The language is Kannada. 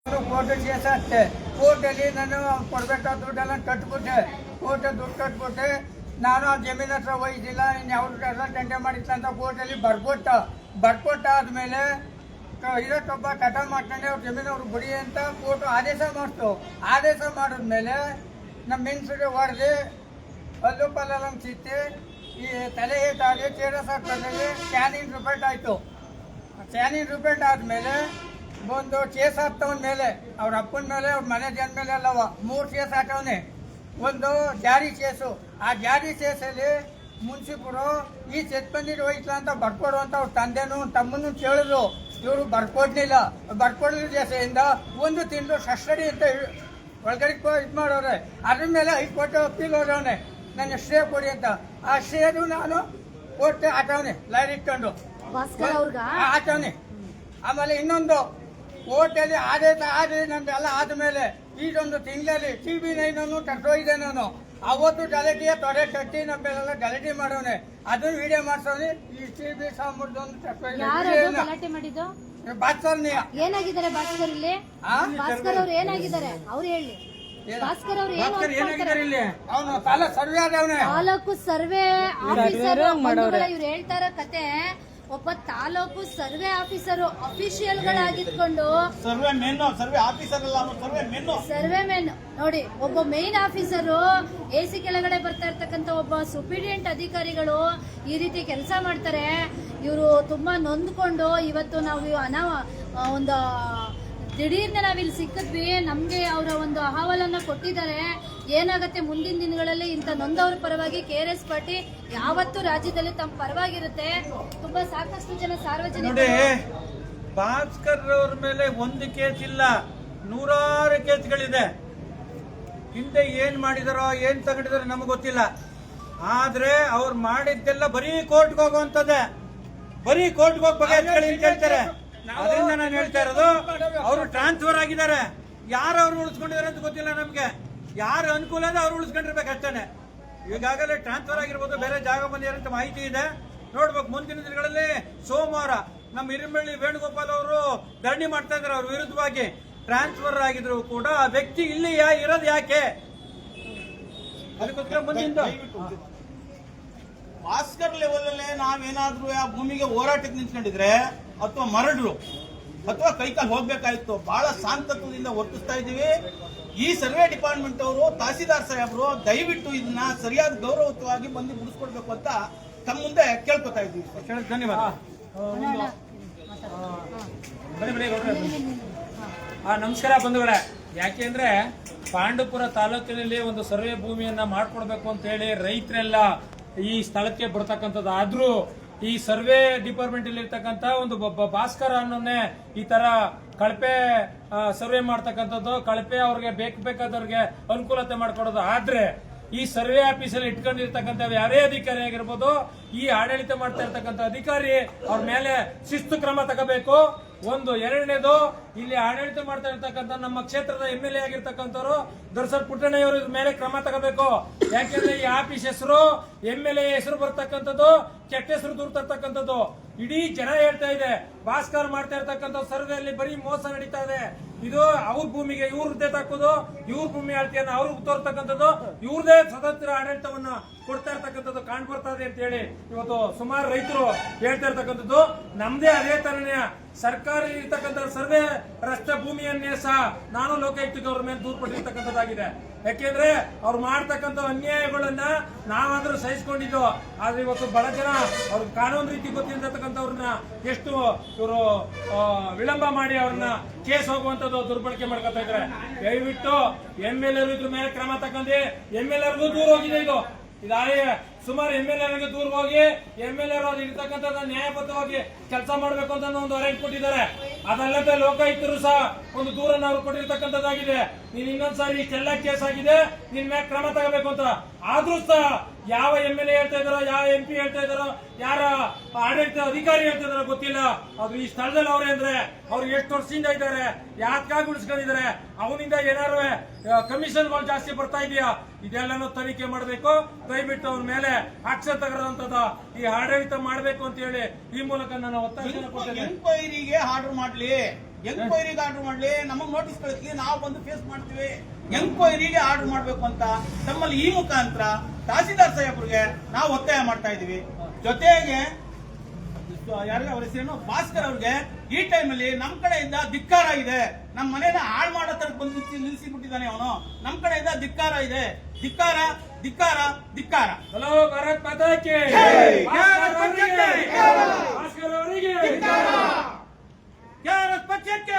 ಕೋರ್ಟ್ ಕೇಸ್ ಅಷ್ಟೇ. ಕೋರ್ಟಲ್ಲಿ ನಾನು ಕೊಡ್ಬೇಕಾದ ದುಡ್ಡೆಲ್ಲ ಕಟ್ಬಿಟ್ಟೆ. ಕೋರ್ಟ್ ದುಡ್ಡು ಕಟ್ಬಿಟ್ಟೆ. ನಾನು ಆ ಜಮೀನ್ ಹತ್ರ ಒಯ್ದಿಲ್ಲ, ಇನ್ನು ಯಾವ್ದು ಟೆಂಡೆ ಮಾಡಿತ್ತು ಅಂತ ಕೋರ್ಟಲ್ಲಿ ಬರ್ಕೊಟ್ಟಾದ್ಮೇಲೆ ಇದಕ್ಕೊಬ್ಬ ಕಟ ಮಾಡ್ಕೊಂಡೆ ಅವ್ರ ಜಮೀನವ್ರು ಬಿಡಿ ಅಂತ ಕೋರ್ಟ್ ಆದೇಶ ಮಾಡ್ತು. ಆದೇಶ ಮಾಡಿದ್ಮೇಲೆ ನಮ್ಮ ಮೆಣಸಿಗೆ ಹೊಡೆದು ಅಲ್ಲು ಪಲ್ಲೆಲ್ಲ ಕಿತ್ತಿ ಈ ತಲೆ ಏಟಾಗಿ KRS ಹಾಸ್ಪಿಟಲಲ್ಲಿ ಸ್ಕ್ಯಾನಿಂಗ್ ರಿಪೋರ್ಟ್ ಆಯಿತು. ಸ್ಕ್ಯಾನಿಂಗ್ ರಿಪೋರ್ಟ್ ಆದಮೇಲೆ ಒಂದು ಕೇಸ್ ಹಾಕ್ತವನ ಮೇಲೆ, ಅವ್ರ ಅಪ್ಪನ ಮೇಲೆ, ಅವ್ರ ಮನೆ ಜನ ಮೇಲೆ ಅಲ್ಲವ 3 ಕೇಸ್ ಹಾಕವನೆ. ಒಂದು ಜಾರಿ ಕೇಸು. ಆ ಜಾರಿ ಕೇಸಲ್ಲಿ ಮುನ್ಸಿಪರು ಈ ಚೆತ್ಪಂದಿರು ಹೋಯ್ತಲ್ಲ ಅಂತ ಬರ್ಕೊಡು ಅಂತ ಅವ್ರ ತಂದೆನೂ ತಮ್ಮನ್ನು ಕೇಳಿದ್ರು. ಇವರು ಬರ್ಕೊಡ್ಲಿಲ್ಲ ದೇಶದಿಂದ 1 ತಿಂಗಳು ಕಸ್ಟಡಿ ಅಂತ ಒಳಗಡೆ ಇದು ಮಾಡೋರೆ. ಅದ್ರ ಮೇಲೆ ಹೈಕೋರ್ಟ್ ಅಪೀಲ್ ಹೋದವನೆ ನನ್ನ ಸ್ಟೇ ಕೊಡಿ ಅಂತ. ಆ ಸ್ಟೇದು ನಾನು ಕೋರ್ಟ್ ಹಾಕವನೆ ಲೈರ್ ಇಟ್ಕೊಂಡು ಹಾಕವನೆ. ಆಮೇಲೆ ಇನ್ನೊಂದು ಕೋರ್ಟಲ್ಲಿ ಆಡಳಿತ ನಂದೆಲ್ಲ ಆದಮೇಲೆ ಈಗೊಂದು ತಿಂಗಳಲ್ಲಿ TV9 ಕಟ್ಟೋಗಿದೆ. ನಾನು ಅವತ್ತು ಗಲಾಟೆಯ ತೊಡೆ ಕಟ್ಟಿ ನಮ್ಮೆಲ್ಲ ಗಲಾಟೆ ಮಾಡೋನೆ. ಅದನ್ನು ವಿಡಿಯೋ ಮಾಡ್ಸೋನೆ. ಈ TV ಸಾಂಬರ್ದೊಂದು ಭಾಸ್ಕರ್ ಏನಾಗಿದ್ದಾರೆ ಭಾಸ್ಕರ್ ಇಲ್ಲಿ? ಭಾಸ್ಕರ್ ಅವ್ರು ಏನಾಗಿದ್ದಾರೆ ಅವ್ರು ಹೇಳಿ. ಭಾಸ್ಕರ್ ಅವ್ರು ಅವನು ಸರ್ವೆ ಆದವನೇ, ತಾಲೂಕು ಸರ್ವೆ ಆಫೀಸರ್. ಇವ್ರು ಹೇಳ್ತಾರ ಕತೆ. ಒಬ್ಬ ತಾಲೂಕು ಸರ್ವೆ ಆಫೀಸರು ಅಫಿಷಿಯಲ್ ಗಳಾಗಿದ್ಕೊಂಡು ಸರ್ವೆ ಮೆನ್ ನೋಡಿ, ಒಬ್ಬ ಮೇನ್ ಆಫೀಸರು AC ಕೆಳಗಡೆ ಬರ್ತಾ ಇರ್ತಕ್ಕಂಥ ಒಬ್ಬ ಸುಪೀರಿಯಂಟ್ ಅಧಿಕಾರಿಗಳು ಈ ರೀತಿ ಕೆಲಸ ಮಾಡ್ತಾರೆ. ಇವರು ತುಂಬಾ ನೊಂದ್ಕೊಂಡು ಇವತ್ತು ನಾವು ಒಂದು ದಿಢೀರ್ನ ನಾವಿಲ್ಲಿ ಸಿಕ್ಕಿದ್ವಿ. ನಮ್ಗೆ ಅವರ ಒಂದು ಅಹವಾಲನ್ನ ಕೊಟ್ಟಿದ್ದಾರೆ. ಏನಾಗತ್ತೆ ಮುಂದಿನ ದಿನಗಳಲ್ಲಿ ಇಂಥ ನೊಂದವರ ಪರವಾಗಿ KRS ಪಾರ್ಟಿ ಯಾವತ್ತೂ ರಾಜ್ಯದಲ್ಲಿ ತಮ್ಮ ಪರವಾಗಿರುತ್ತೆ. ತುಂಬಾ ಸಾಕಷ್ಟು ಜನ ಸಾರ್ವಜನಿಕರು ಭಾಸ್ಕರ್ ಅವ್ರ ಮೇಲೆ ಒಂದು ಕೇಸ್ ಇಲ್ಲ, 100 ಕೇಸ್ಗಳಿದೆ. ಹಿಂದೆ ಏನ್ ಮಾಡಿದಾರೋ ಏನ್ ತಗೊಂಡಿದಾರೋ ನಮಗೆ ಗೊತ್ತಿಲ್ಲ. ಆದ್ರೆ ಅವ್ರು ಮಾಡಿದ್ದೆಲ್ಲ ಬರೀ ಕೋರ್ಟ್ಗೆ ಹೋಗುವಂತದ್ದೇ. ಬರೀ ಕೋರ್ಟ್ಗೆ ಹೋಗಿ ಬಗೆಹರಿಸ್ಕೊಳ್ಳಿ ಕೇಳ್ತಾರೆ. ಅದರಿಂದ ನಾನು ಹೇಳ್ತಾ ಇರೋದು, ಅವರು ಟ್ರಾನ್ಸ್ಫರ್ ಆಗಿದ್ದಾರೆ. ಯಾರು ಅವ್ರು ಉಳಿಸ್ಕೊಂಡಿದ್ದಾರೆ ಅಂತ ಗೊತ್ತಿಲ್ಲ ನಮ್ಗೆ. ಯಾರು ಅನುಕೂಲ ಇದೆ ಅವ್ರು ಉಳಿಸ್ಕೊಂಡಿರ್ಬೇಕು ಅಷ್ಟೇನೆ. ಈಗಾಗಲೇ ಟ್ರಾನ್ಸ್ಫರ್ ಆಗಿರ್ಬೋದು, ಬೇರೆ ಜಾಗ ಬಂದಿದ್ದಾರೆ ಅಂತ ಮಾಹಿತಿ ಇದೆ. ನೋಡ್ಬೇಕು ಮುಂದಿನ ದಿನಗಳಲ್ಲಿ. ಸೋಮವಾರ ನಮ್ಮ ಹಿರೇಮಳ್ಳಿ ವೇಣುಗೋಪಾಲ್ ಅವರು ಧರಣಿ ಮಾಡ್ತಾ ಇದ್ದಾರೆ ಅವ್ರ ವಿರುದ್ಧವಾಗಿ. ಟ್ರಾನ್ಸ್ಫರ್ ಆಗಿದ್ರು ಕೂಡ ಆ ವ್ಯಕ್ತಿ ಇಲ್ಲಿ ಇರೋದು ಯಾಕೆ? ಅದಕ್ಕೋಸ್ಕರ ಮುಂದಿನ ಭಾಸ್ಕರ್ ಲೆವೆಲ್ ಅಲ್ಲೇ ನಾವೇನಾದ್ರೂ ಆ ಭೂಮಿಗೆ ಹೋರಾಟಕ್ಕೆ ನಿಂತ್ಕೊಂಡಿದ್ರೆ ಅಥವಾ ಮರಡ್ರು ಅಥವಾ ಕೈಕಾಲು ಹೋಗ್ಬೇಕಾಯ್ತು. ಬಹಳ ಶಾಂತತ್ವದಿಂದ ವರ್ತಿಸ್ತಾ ಇದ್ದೀವಿ. ಈ ಸರ್ವೆ ಡಿಪಾರ್ಟ್ಮೆಂಟ್ ಅವರು, ತಹಸೀಲ್ದಾರ್ ಸಾಹೇಬರು ದಯವಿಟ್ಟು ಇದನ್ನ ಸರಿಯಾದ ಗೌರವಯುತವಾಗಿ ಬಂದು ಬಿಡಿಸ್ಕೊಡ್ಬೇಕು ಅಂತ ತಮ್ಮ ಮುಂದೆ ಕೇಳ್ಕೊತಾ ಇದ್ದೀವಿ. ಧನ್ಯವಾದ. ನಮಸ್ಕಾರ ಬಂಧುಗಳೇ. ಯಾಕೆಂದ್ರೆ ಪಾಂಡವಪುರ ತಾಲೂಕಿನಲ್ಲಿ ಒಂದು ಸರ್ವೆ ಭೂಮಿಯನ್ನ ಮಾಡ್ಕೊಡ್ಬೇಕು ಅಂತ ಹೇಳಿ ರೈತರೆಲ್ಲ ಈ ಸ್ಥಳಕ್ಕೆ ಬರ್ತಕ್ಕಂಥದ್ದು. ಆದ್ರೂ ಈ ಸರ್ವೆ ಡಿಪಾರ್ಟ್ಮೆಂಟ್ ಅಲ್ಲಿ ಇರ್ತಕ್ಕಂಥ ಒಂದು ಭಾಸ್ಕರ್ ಅನ್ನೋನೇ ಈ ತರ ಕಳಪೆ ಸರ್ವೆ ಮಾಡ್ತಕ್ಕಂಥದ್ದು, ಕಳಪೆ ಅವ್ರಿಗೆ ಬೇಕಾದವ್ರಿಗೆ ಅನುಕೂಲತೆ ಮಾಡ್ಕೊಡೋದು. ಆದ್ರೆ ಈ ಸರ್ವೆ ಆಫೀಸಲ್ಲಿ ಇಟ್ಕೊಂಡಿರ್ತಕ್ಕಂಥ ಯಾರೇ ಅಧಿಕಾರಿ ಆಗಿರ್ಬೋದು, ಈ ಆಡಳಿತ ಮಾಡ್ತಾ ಇರ್ತಕ್ಕಂಥ ಅಧಿಕಾರಿ ಅವ್ರ ಮೇಲೆ ಶಿಸ್ತು ಕ್ರಮ ತಗೋಬೇಕು. ಒಂದು. ಎರಡನೇದು, ಇಲ್ಲಿ ಆಡಳಿತ ಮಾಡ್ತಾ ಇರ್ತಕ್ಕಂಥ ನಮ್ಮ ಕ್ಷೇತ್ರದ MLA ಆಗಿರ್ತಕ್ಕಂಥವ್ರು ದರ್ಶನ್ ಪುಟ್ಟಣ್ಣಯ್ಯವರು ಇದ್ರ ಮೇಲೆ ಕ್ರಮ ತಗೋಬೇಕು. ಯಾಕೆಂದ್ರೆ ಈ ಆಫೀಸ್ ಹೆಸರು, MLA ಹೆಸರು ಬರ್ತಕ್ಕಂಥದ್ದು, ಕೆಟ್ಟ ಹೆಸರು ದೂರ ತರ್ತಕ್ಕಂಥದ್ದು. ಇಡೀ ಜನ ಹೇಳ್ತಾ ಇದೆ ಭಾಸ್ಕರ್ ಮಾಡ್ತಾ ಇರ್ತಕ್ಕಂಥ ಸರ್ವೆಯಲ್ಲಿ ಬರೀ ಮೋಸ ನಡೀತಾ ಇದೆ. ಇದು ಅವ್ರ ಭೂಮಿಗೆ ಇವ್ರದ್ದೇ ತಾಕೋದು, ಇವ್ರ ಭೂಮಿ ಅಳತೆಯನ್ನು ಅವ್ರಿಗೆ ತೋರ್ತಕ್ಕಂಥದ್ದು, ಇವ್ರದೇ ಸ್ವತಂತ್ರ ಆಡಳಿತವನ್ನ ಕೊಡ್ತಾ ಇರ್ತಕ್ಕಂಥದ್ದು ಕಾಣ್ ಬರ್ತಾ ಇದೆ ಅಂತ ಹೇಳಿ ಇವತ್ತು ಸುಮಾರು ರೈತರು ಹೇಳ್ತಾ ಇರ್ತಕ್ಕಂಥದ್ದು. ನಮ್ದೇ ಅದೇ ತರನೇ ಸರ್ಕಾರಿ ಇರ್ತಕ್ಕಂಥ ಸರ್ವೆ ರಸ್ತೆ ಭೂಮಿಯನ್ನೇ ಸಹ ನಾನು ಲೋಕಾಯುಕ್ತಕ್ಕೆ ಅವ್ರ ಮೇಲೆ ದೂರು ಪಟ್ಟಿರ್ತಕ್ಕಂಥದ್ದಾಗಿದೆ. ಯಾಕೆಂದ್ರೆ ಅವ್ರು ಮಾಡ್ತಕ್ಕಂಥ ಅನ್ಯಾಯಗಳನ್ನ ನಾವಾದ್ರೂ ಸಹಿಸ್ಕೊಂಡಿದ್ದು. ಆದ್ರೆ ಇವತ್ತು ಬಹಳ ಜನ ಅವ್ರ ಕಾನೂನು ರೀತಿ ಗೊತ್ತಿರ್ತಕ್ಕಂಥವ್ರನ್ನ ಎಷ್ಟು ಇವರು ವಿಳಂಬ ಮಾಡಿ ಅವ್ರನ್ನ ಕೇಸ್ ಹೋಗುವಂತದ್ದು ದುರ್ಬಳಕೆ ಮಾಡ್ಕೊತಾ ಇದ್ದಾರೆ. ದಯವಿಟ್ಟು MLA ಇದ್ರ ಮೇಲೆ ಕ್ರಮ ತಗೊಂಡು, MLA ದೂರ ಹೋಗಿದೆ ಇದು. ಇದಾಗಿ ಸುಮಾರು MLA ದೂರ ಹೋಗಿ MLA ಇರ್ತಕ್ಕಂಥದ್ದು ನ್ಯಾಯಬದ್ಧವಾಗಿ ಕೆಲಸ ಮಾಡಬೇಕು ಅಂತ ಒಂದು ಅರೇಂಜ್ ಕೊಟ್ಟಿದ್ದಾರೆ. ಅದಲ್ಲದೆ ಲೋಕಾಯುಕ್ತರು ಸಹ ಒಂದು ದೂರನ್ನು ಅವ್ರು ಕೊಟ್ಟಿರ್ತಕ್ಕಂಥದ್ದಾಗಿದೆ. ನೀನ್ ಇನ್ನೊಂದ್ಸಾರಿ ಇಷ್ಟೆಲ್ಲ ಕೇಸ್ ಆಗಿದೆ, ನಿನ್ ಮೇಲೆ ಕ್ರಮ ತಗೋಬೇಕು ಅಂತ. ಆದ್ರೂ ಸಹ ಯಾವ MLA ಹೇಳ್ತಾ ಇದಾರೋ, ಯಾವ MP ಹೇಳ್ತಾ ಇದಾರೋ, ಯಾರ ಆಡಳಿತ ಅಧಿಕಾರಿ ಹೇಳ್ತಾ ಇದಾರೋ ಗೊತ್ತಿಲ್ಲ. ಅದು ಈ ಸ್ಥಳದಲ್ಲಿ ಅವ್ರೆ ಅಂದ್ರೆ ಅವ್ರು ಎಷ್ಟು ವರ್ಷದಿಂದ ಇದ್ದಾರೆ, ಯಾಕಾಗಿ ಉಳಿಸ್ಕೊಂಡಿದ್ದಾರೆ, ಅವನಿಂದ ಏನಾರು ಕಮಿಷನ್ಗಳು ಜಾಸ್ತಿ ಬರ್ತಾ ಇದೆಯಾ, ಇದೆಲ್ಲನೂ ತನಿಖೆ ಮಾಡಬೇಕು. ದಯವಿಟ್ಟು ಅವ್ರ ಮೇಲೆ ಆಕ್ಷನ್ ತಗೊಳ್ಳೋಂಥದ್ದು ಈ ಆಡಳಿತ ಮಾಡಬೇಕು ಅಂತ ಹೇಳಿ ಈ ಮೂಲಕ ನಾನು ಒತ್ತಾಯ ಕೊಡ್ತೇನೆ. ಎನ್ಕ್ವೈರಿಗೆ ಆರ್ಡರ್ ಮಾಡ್ಲಿ. ಎಂಕ್ವೈರಿಗೆ ಆರ್ಡರ್ ಮಾಡ್ಲಿ, ನಮಗ್ ನೋಟಿಸ್ ಕಳಿಸ್ಲಿ, ನಾವು ಬಂದು ಫೇಸ್ ಮಾಡ್ತೀವಿ. ಎಂಕ್ವೈರಿಗೆ ಆರ್ಡರ್ ಮಾಡ್ಬೇಕು ಅಂತ ತಮ್ಮಲ್ಲಿ ಈ ಮುಖಾಂತರ ತಹಸೀಲ್ದಾರ್ ಸಾಹೇಬ್ರಿಗೆ ನಾವು ಒತ್ತಾಯ ಮಾಡ್ತಾ ಇದೀವಿ. ಜೊತೆಗೆ ಯಾರಿಗೆ ಅವ್ರ ಹೆಸರೇನು ಭಾಸ್ಕರ್ ಅವ್ರಿಗೆ ಈ ಟೈಮಲ್ಲಿ ನಮ್ ಕಡೆಯಿಂದ ಧಿಕ್ಕಾರ ಇದೆ. ನಮ್ಮ ಮನೇನ ಹಾಳು ಮಾಡೋ ತರ ಬಂದು ನಿಲ್ಲಿಸಿ ಬಿಟ್ಟಿದ್ದಾನೆ ಅವನು. ನಮ್ ಕಡೆಯಿಂದ ಧಿಕ್ಕಾರ ಇದೆ. ಧಿಕ್ಕಾರ ಧಿಕ್ಕಾರ ಧಿಕ್ಕಾರ. ಹಲೋ ಭಾರತ್ ಮಾತಾ ಕಿ ಭಾಸ್ಕರ್ ಅವರಿಗೆ KRS ಪಕ್ಷಕ್ಕೆ